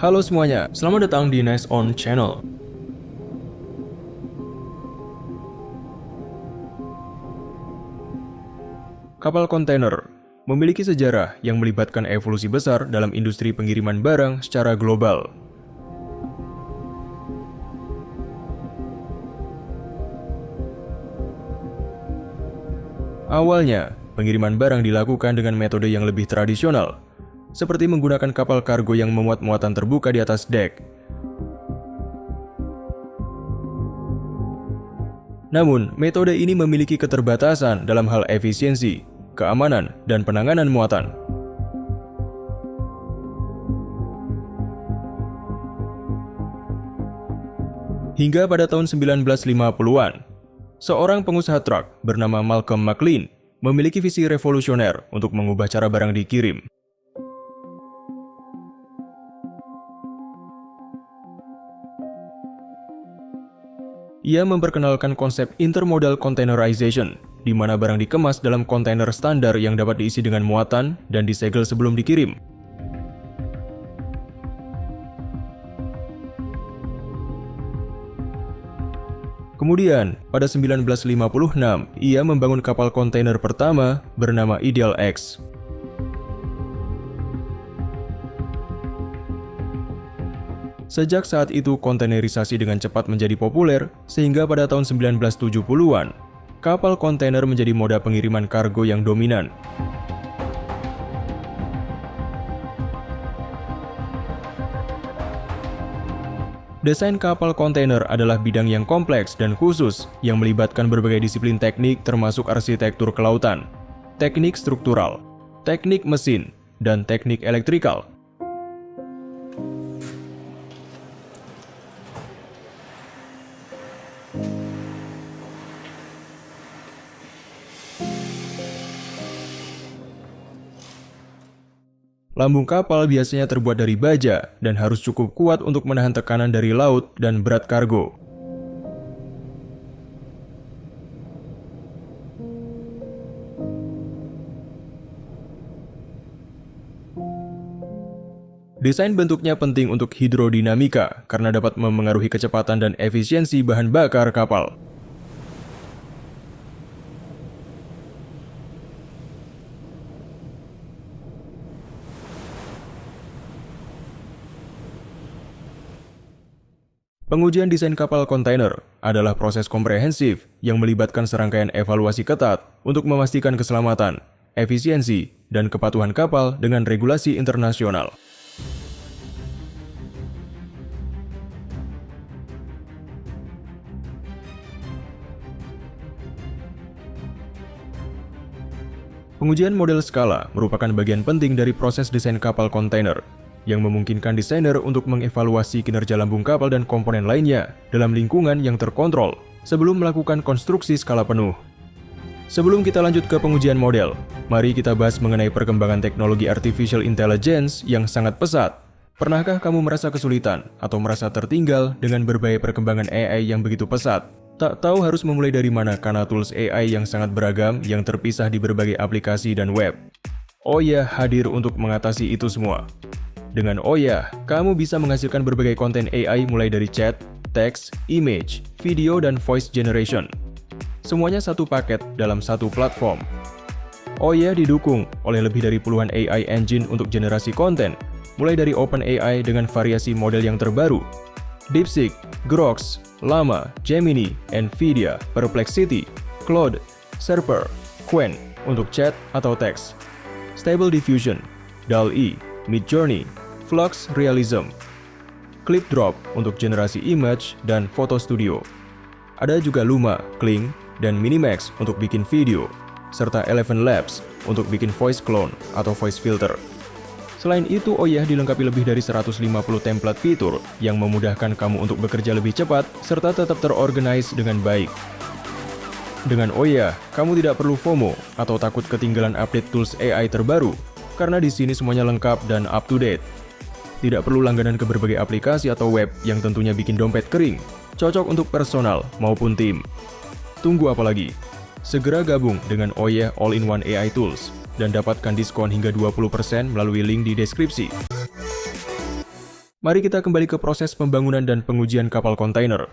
Halo semuanya, selamat datang di Nice On Channel. Kapal kontainer memiliki sejarah yang melibatkan evolusi besar dalam industri pengiriman barang secara global. Awalnya, pengiriman barang dilakukan dengan metode yang lebih tradisional, seperti menggunakan kapal kargo yang memuat muatan terbuka di atas dek. Namun, metode ini memiliki keterbatasan dalam hal efisiensi, keamanan, dan penanganan muatan. Hingga pada tahun 1950-an, seorang pengusaha truk bernama Malcolm McLean memiliki visi revolusioner untuk mengubah cara barang dikirim. Ia memperkenalkan konsep intermodal containerization, di mana barang dikemas dalam kontainer standar yang dapat diisi dengan muatan dan disegel sebelum dikirim. Kemudian, pada 1956, ia membangun kapal kontainer pertama bernama Ideal X. Sejak saat itu, kontainerisasi dengan cepat menjadi populer, sehingga pada tahun 1970-an, kapal kontainer menjadi moda pengiriman kargo yang dominan. Desain kapal kontainer adalah bidang yang kompleks dan khusus yang melibatkan berbagai disiplin teknik termasuk arsitektur kelautan, teknik struktural, teknik mesin, dan teknik elektrikal. Lambung kapal biasanya terbuat dari baja dan harus cukup kuat untuk menahan tekanan dari laut dan berat kargo. Desain bentuknya penting untuk hidrodinamika karena dapat memengaruhi kecepatan dan efisiensi bahan bakar kapal. Pengujian desain kapal kontainer adalah proses komprehensif yang melibatkan serangkaian evaluasi ketat untuk memastikan keselamatan, efisiensi, dan kepatuhan kapal dengan regulasi internasional. Pengujian model skala merupakan bagian penting dari proses desain kapal kontainer, yang memungkinkan desainer untuk mengevaluasi kinerja lambung kapal dan komponen lainnya dalam lingkungan yang terkontrol sebelum melakukan konstruksi skala penuh. Sebelum kita lanjut ke pengujian model, mari kita bahas mengenai perkembangan teknologi artificial intelligence yang sangat pesat. Pernahkah kamu merasa kesulitan atau merasa tertinggal dengan berbagai perkembangan AI yang begitu pesat? Tak tahu harus memulai dari mana karena tools AI yang sangat beragam yang terpisah di berbagai aplikasi dan web. Oya hadir untuk mengatasi itu semua. Dengan Oya, kamu bisa menghasilkan berbagai konten AI mulai dari chat, teks, image, video, dan voice generation. Semuanya satu paket dalam satu platform. Oya didukung oleh lebih dari puluhan AI engine untuk generasi konten, mulai dari OpenAI dengan variasi model yang terbaru, DeepSeek, Grok, Llama, Gemini, Nvidia, Perplexity, Claude, Serper, Qwen untuk chat atau teks, Stable Diffusion, DALL-E, Midjourney, Flux Realism, ClipDrop untuk generasi image dan foto studio. Ada juga Luma, Kling, dan Minimax untuk bikin video, serta Eleven Labs untuk bikin voice clone atau voice filter. Selain itu, Oya dilengkapi lebih dari 150 template fitur yang memudahkan kamu untuk bekerja lebih cepat serta tetap terorganize dengan baik. Dengan Oya, kamu tidak perlu FOMO atau takut ketinggalan update tools AI terbaru, karena di sini semuanya lengkap dan up to date. Tidak perlu langganan ke berbagai aplikasi atau web yang tentunya bikin dompet kering, cocok untuk personal maupun tim. Tunggu apa lagi? Segera gabung dengan Oya All-in-One AI Tools dan dapatkan diskon hingga 20% melalui link di deskripsi. Mari kita kembali ke proses pembangunan dan pengujian kapal kontainer.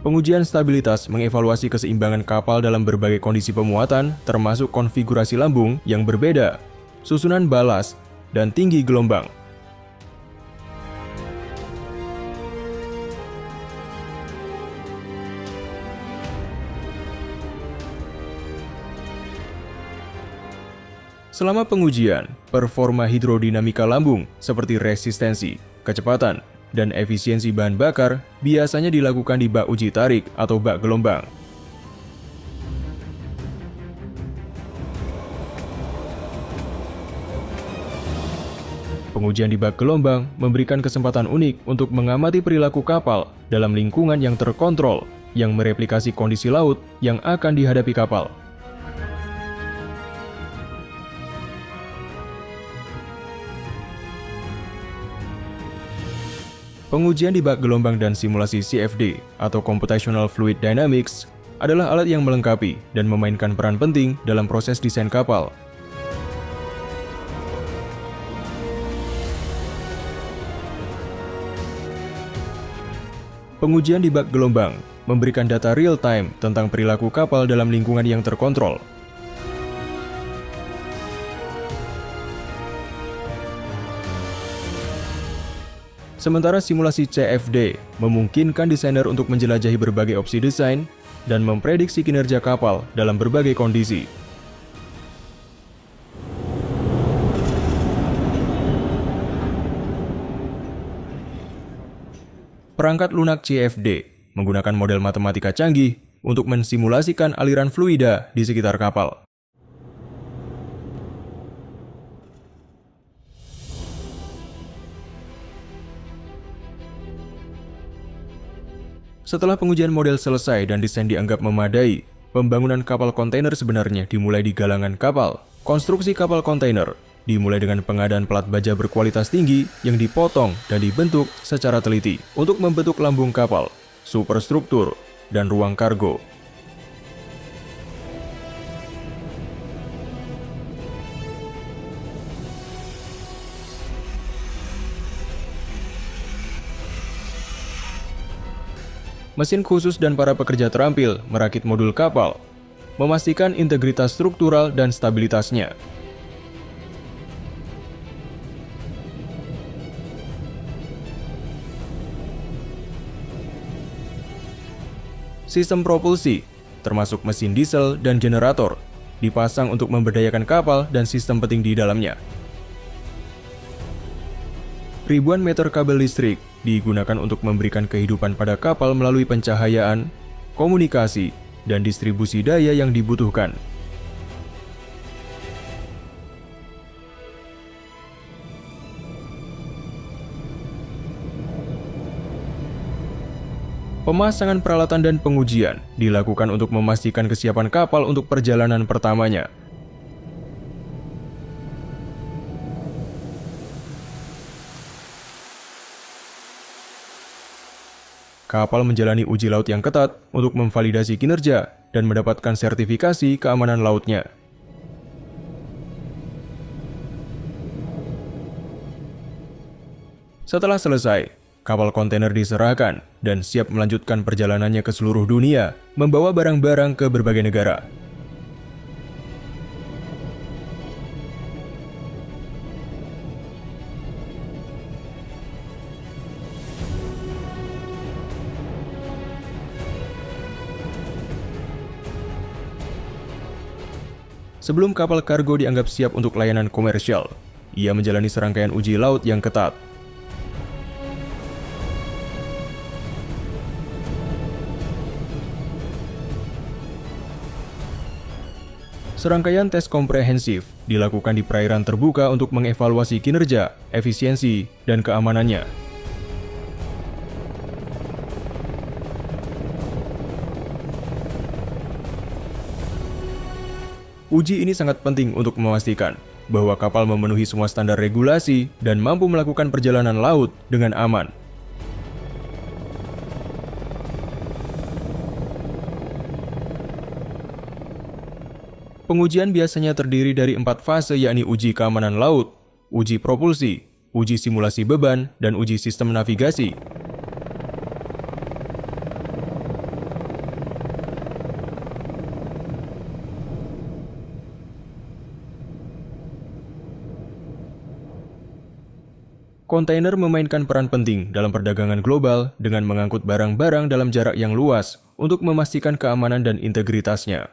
Pengujian stabilitas mengevaluasi keseimbangan kapal dalam berbagai kondisi pemuatan, termasuk konfigurasi lambung yang berbeda, susunan balas, dan tinggi gelombang. Selama pengujian, performa hidrodinamika lambung seperti resistensi, kecepatan, dan efisiensi bahan bakar biasanya dilakukan di bak uji tarik atau bak gelombang. Pengujian di bak gelombang memberikan kesempatan unik untuk mengamati perilaku kapal dalam lingkungan yang terkontrol yang mereplikasi kondisi laut yang akan dihadapi kapal. Pengujian di bak gelombang dan simulasi CFD atau Computational Fluid Dynamics adalah alat yang melengkapi dan memainkan peran penting dalam proses desain kapal. Pengujian di bak gelombang memberikan data real-time tentang perilaku kapal dalam lingkungan yang terkontrol. Sementara simulasi CFD memungkinkan desainer untuk menjelajahi berbagai opsi desain dan memprediksi kinerja kapal dalam berbagai kondisi. Perangkat lunak CFD menggunakan model matematika canggih untuk mensimulasikan aliran fluida di sekitar kapal. Setelah pengujian model selesai dan desain dianggap memadai, pembangunan kapal kontainer sebenarnya dimulai di galangan kapal. Konstruksi kapal kontainer dimulai dengan pengadaan pelat baja berkualitas tinggi yang dipotong dan dibentuk secara teliti untuk membentuk lambung kapal, superstruktur, dan ruang kargo. Mesin khusus dan para pekerja terampil merakit modul kapal, memastikan integritas struktural dan stabilitasnya. Sistem propulsi, termasuk mesin diesel dan generator, dipasang untuk memberdayakan kapal dan sistem penting di dalamnya. Ribuan meter kabel listrik digunakan untuk memberikan kehidupan pada kapal melalui pencahayaan, komunikasi, dan distribusi daya yang dibutuhkan. Pemasangan peralatan dan pengujian dilakukan untuk memastikan kesiapan kapal untuk perjalanan pertamanya. Kapal menjalani uji laut yang ketat untuk memvalidasi kinerja dan mendapatkan sertifikasi keamanan lautnya. Setelah selesai, kapal kontainer diserahkan dan siap melanjutkan perjalanannya ke seluruh dunia, membawa barang-barang ke berbagai negara. Sebelum kapal kargo dianggap siap untuk layanan komersial, ia menjalani serangkaian uji laut yang ketat. Serangkaian tes komprehensif dilakukan di perairan terbuka untuk mengevaluasi kinerja, efisiensi, dan keamanannya. Uji ini sangat penting untuk memastikan bahwa kapal memenuhi semua standar regulasi dan mampu melakukan perjalanan laut dengan aman. Pengujian biasanya terdiri dari 4 fase, yakni uji keamanan laut, uji propulsi, uji simulasi beban, dan uji sistem navigasi. Kontainer memainkan peran penting dalam perdagangan global dengan mengangkut barang-barang dalam jarak yang luas untuk memastikan keamanan dan integritasnya.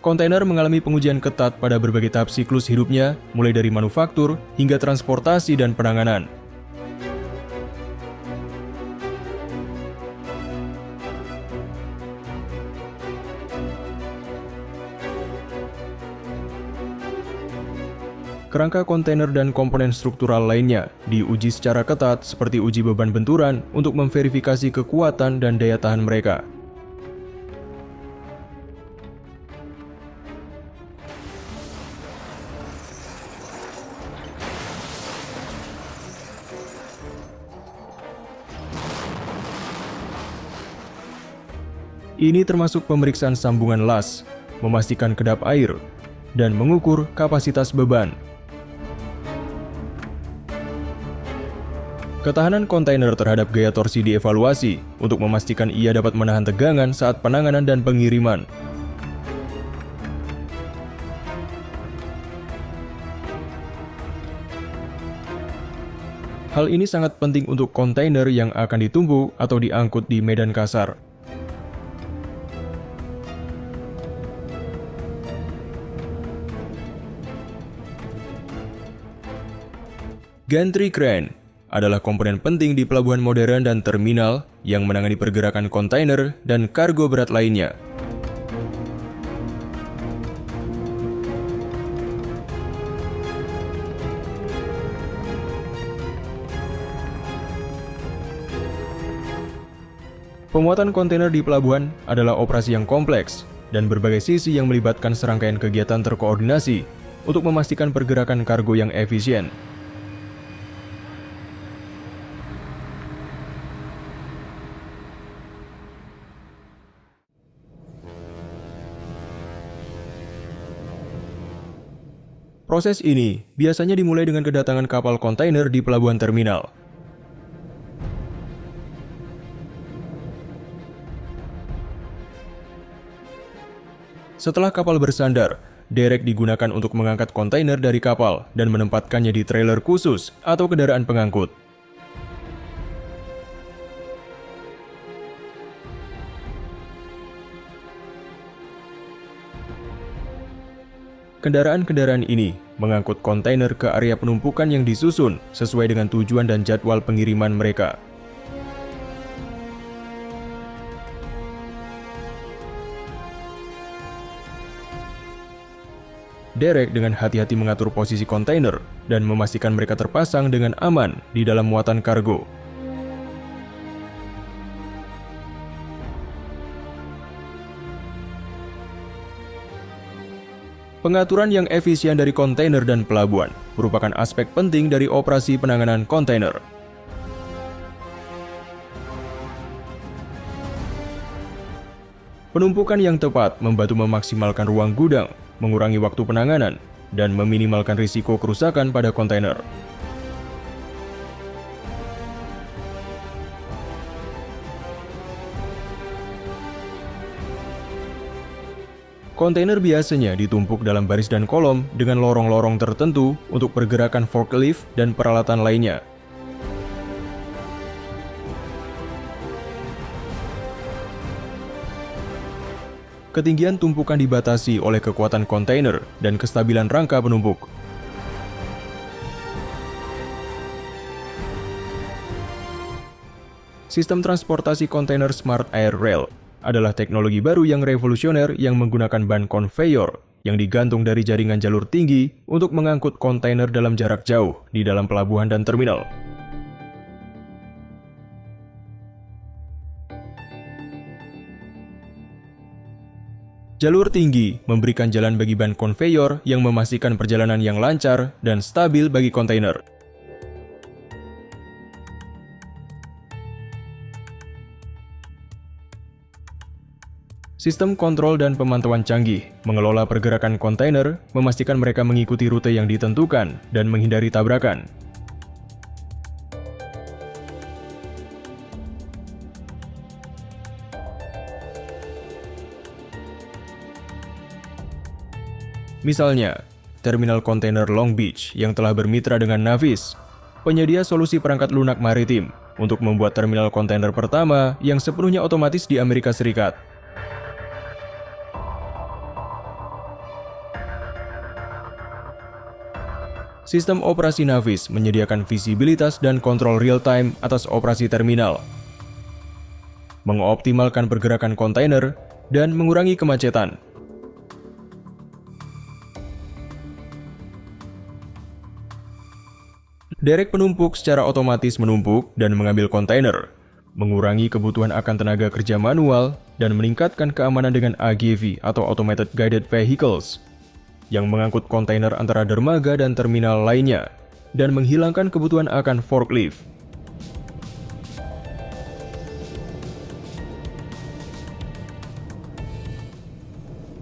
Kontainer mengalami pengujian ketat pada berbagai tahap siklus hidupnya, mulai dari manufaktur hingga transportasi dan penanganan. Kerangka kontainer dan komponen struktural lainnya diuji secara ketat seperti uji beban benturan untuk memverifikasi kekuatan dan daya tahan mereka. Ini termasuk pemeriksaan sambungan las, memastikan kedap air, dan mengukur kapasitas beban. Ketahanan kontainer terhadap gaya torsi dievaluasi untuk memastikan ia dapat menahan tegangan saat penanganan dan pengiriman. Hal ini sangat penting untuk kontainer yang akan ditumpuk atau diangkut di medan kasar. Gantry crane adalah komponen penting di pelabuhan modern dan terminal yang menangani pergerakan kontainer dan kargo berat lainnya. Pemuatan kontainer di pelabuhan adalah operasi yang kompleks dan berbagai sisi yang melibatkan serangkaian kegiatan terkoordinasi untuk memastikan pergerakan kargo yang efisien. Proses ini biasanya dimulai dengan kedatangan kapal kontainer di pelabuhan terminal. Setelah kapal bersandar, derek digunakan untuk mengangkat kontainer dari kapal dan menempatkannya di trailer khusus atau kendaraan pengangkut. Kendaraan-kendaraan ini mengangkut kontainer ke area penumpukan yang disusun sesuai dengan tujuan dan jadwal pengiriman mereka. Derek dengan hati-hati mengatur posisi kontainer dan memastikan mereka terpasang dengan aman di dalam muatan kargo. Pengaturan yang efisien dari kontainer dan pelabuhan merupakan aspek penting dari operasi penanganan kontainer. Penumpukan yang tepat membantu memaksimalkan ruang gudang, mengurangi waktu penanganan, dan meminimalkan risiko kerusakan pada kontainer. Kontainer biasanya ditumpuk dalam baris dan kolom dengan lorong-lorong tertentu untuk pergerakan forklift dan peralatan lainnya. Ketinggian tumpukan dibatasi oleh kekuatan kontainer dan kestabilan rangka penumpuk. Sistem transportasi kontainer Smart Air Rail adalah teknologi baru yang revolusioner yang menggunakan ban konveyor yang digantung dari jaringan jalur tinggi untuk mengangkut kontainer dalam jarak jauh di dalam pelabuhan dan terminal. Jalur tinggi memberikan jalan bagi ban konveyor yang memastikan perjalanan yang lancar dan stabil bagi kontainer. Sistem kontrol dan pemantauan canggih mengelola pergerakan kontainer, memastikan mereka mengikuti rute yang ditentukan dan menghindari tabrakan. Misalnya, Terminal Kontainer Long Beach yang telah bermitra dengan Navis, penyedia solusi perangkat lunak maritim untuk membuat terminal kontainer pertama yang sepenuhnya otomatis di Amerika Serikat. Sistem operasi Navis menyediakan visibilitas dan kontrol real-time atas operasi terminal, mengoptimalkan pergerakan kontainer, dan mengurangi kemacetan. Derek penumpuk secara otomatis menumpuk dan mengambil kontainer, mengurangi kebutuhan akan tenaga kerja manual, dan meningkatkan keamanan dengan AGV atau Automated Guided Vehicles, yang mengangkut kontainer antara dermaga dan terminal lainnya, dan menghilangkan kebutuhan akan forklift.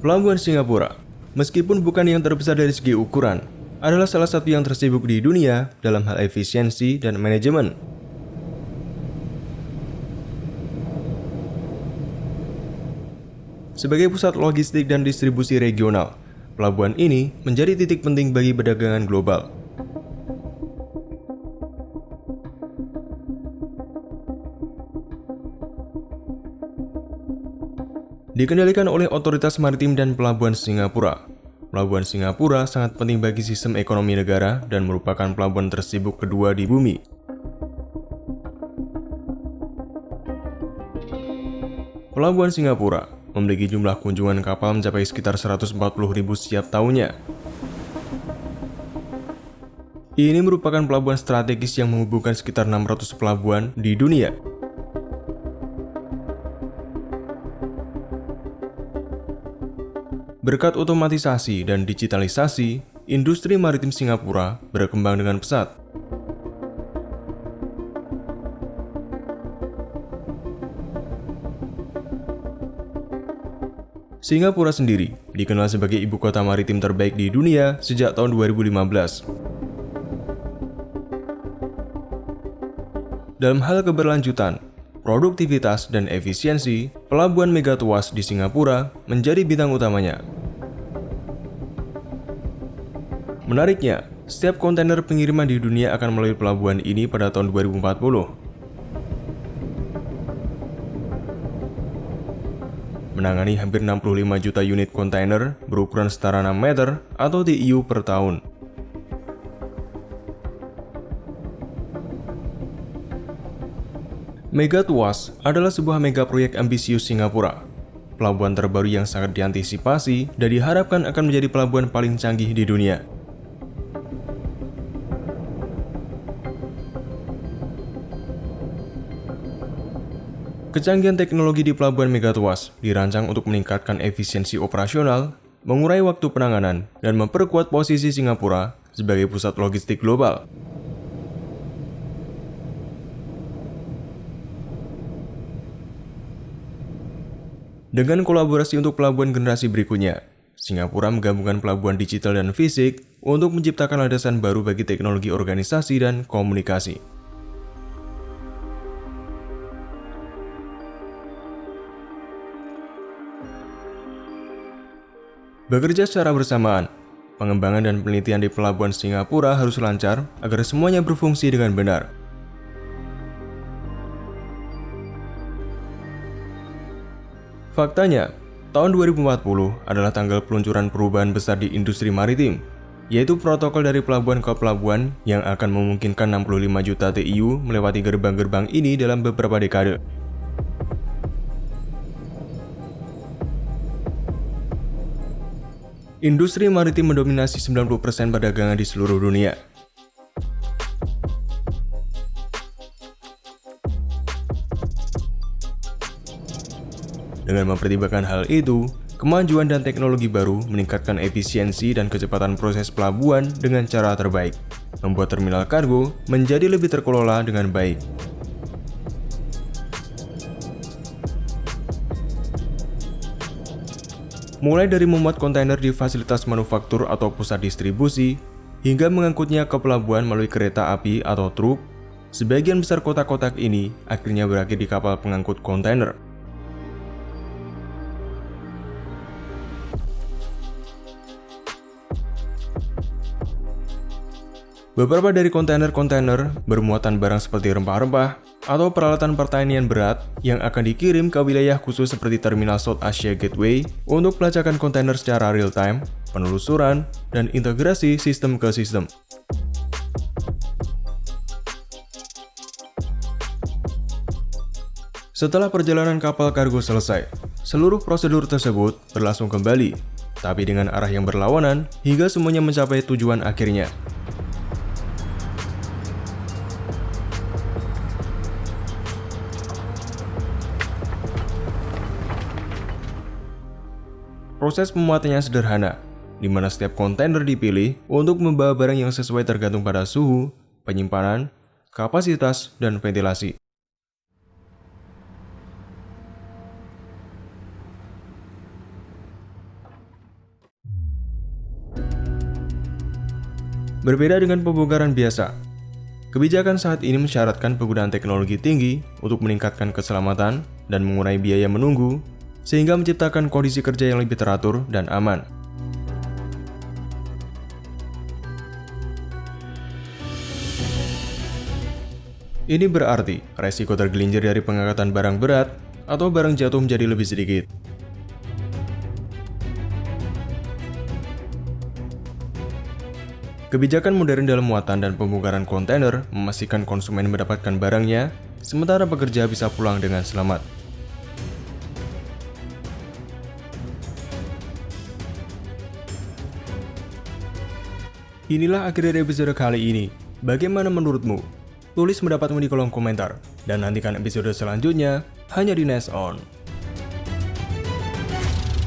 Pelabuhan Singapura, meskipun bukan yang terbesar dari segi ukuran, adalah salah satu yang tersibuk di dunia dalam hal efisiensi dan manajemen. Sebagai pusat logistik dan distribusi regional, pelabuhan ini menjadi titik penting bagi perdagangan global. Dikendalikan oleh Otoritas Maritim dan Pelabuhan Singapura, Pelabuhan Singapura sangat penting bagi sistem ekonomi negara dan merupakan pelabuhan tersibuk kedua di bumi. Pelabuhan Singapura memiliki jumlah kunjungan kapal mencapai sekitar 140.000 setiap tahunnya. Ini merupakan pelabuhan strategis yang menghubungkan sekitar 600 pelabuhan di dunia. Berkat otomatisasi dan digitalisasi, industri maritim Singapura berkembang dengan pesat. Singapura sendiri dikenal sebagai ibu kota maritim terbaik di dunia sejak tahun 2015. Dalam hal keberlanjutan, produktivitas dan efisiensi, pelabuhan megatuas di Singapura menjadi bintang utamanya. Menariknya, setiap kontainer pengiriman di dunia akan melalui pelabuhan ini pada tahun 2040. Menangani hampir 65 juta unit kontainer berukuran setara 6 meter atau TEU per tahun. Megatuas adalah sebuah mega proyek ambisius Singapura, pelabuhan terbaru yang sangat diantisipasi dan diharapkan akan menjadi pelabuhan paling canggih di dunia. Kecanggihan teknologi di pelabuhan megatuas dirancang untuk meningkatkan efisiensi operasional, mengurai waktu penanganan, dan memperkuat posisi Singapura sebagai pusat logistik global. Dengan kolaborasi untuk pelabuhan generasi berikutnya, Singapura menggabungkan pelabuhan digital dan fisik untuk menciptakan landasan baru bagi teknologi organisasi dan komunikasi. Bekerja secara bersamaan, pengembangan dan penelitian di pelabuhan Singapura harus lancar agar semuanya berfungsi dengan benar. Faktanya, tahun 2040 adalah tanggal peluncuran perubahan besar di industri maritim, yaitu protokol dari pelabuhan ke pelabuhan yang akan memungkinkan 65 juta TEU melewati gerbang-gerbang ini dalam beberapa dekade. Industri maritim mendominasi 90% perdagangan di seluruh dunia. Dengan mempertimbangkan hal itu, kemajuan dan teknologi baru meningkatkan efisiensi dan kecepatan proses pelabuhan dengan cara terbaik, membuat terminal kargo menjadi lebih terkelola dengan baik. Mulai dari memuat kontainer di fasilitas manufaktur atau pusat distribusi, hingga mengangkutnya ke pelabuhan melalui kereta api atau truk, sebagian besar kotak-kotak ini akhirnya berakhir di kapal pengangkut kontainer. Beberapa dari kontainer-kontainer bermuatan barang seperti rempah-rempah atau peralatan pertanian berat yang akan dikirim ke wilayah khusus seperti Terminal South Asia Gateway untuk pelacakan kontainer secara real-time, penelusuran, dan integrasi sistem ke sistem. Setelah perjalanan kapal kargo selesai, seluruh prosedur tersebut berlangsung kembali, tapi dengan arah yang berlawanan hingga semuanya mencapai tujuan akhirnya. Proses pemuatannya sederhana, di mana setiap kontainer dipilih untuk membawa barang yang sesuai tergantung pada suhu, penyimpanan, kapasitas, dan ventilasi. Berbeda dengan pembongkaran biasa, kebijakan saat ini mensyaratkan penggunaan teknologi tinggi untuk meningkatkan keselamatan dan mengurangi biaya menunggu, sehingga menciptakan kondisi kerja yang lebih teratur dan aman. Ini berarti resiko tergelincir dari pengangkatan barang berat atau barang jatuh menjadi lebih sedikit. Kebijakan modern dalam muatan dan pembongkaran kontainer memastikan konsumen mendapatkan barangnya, sementara pekerja bisa pulang dengan selamat. Inilah akhir dari episode kali ini. Bagaimana menurutmu? Tulis pendapatmu di kolom komentar. Dan nantikan episode selanjutnya hanya di Next On.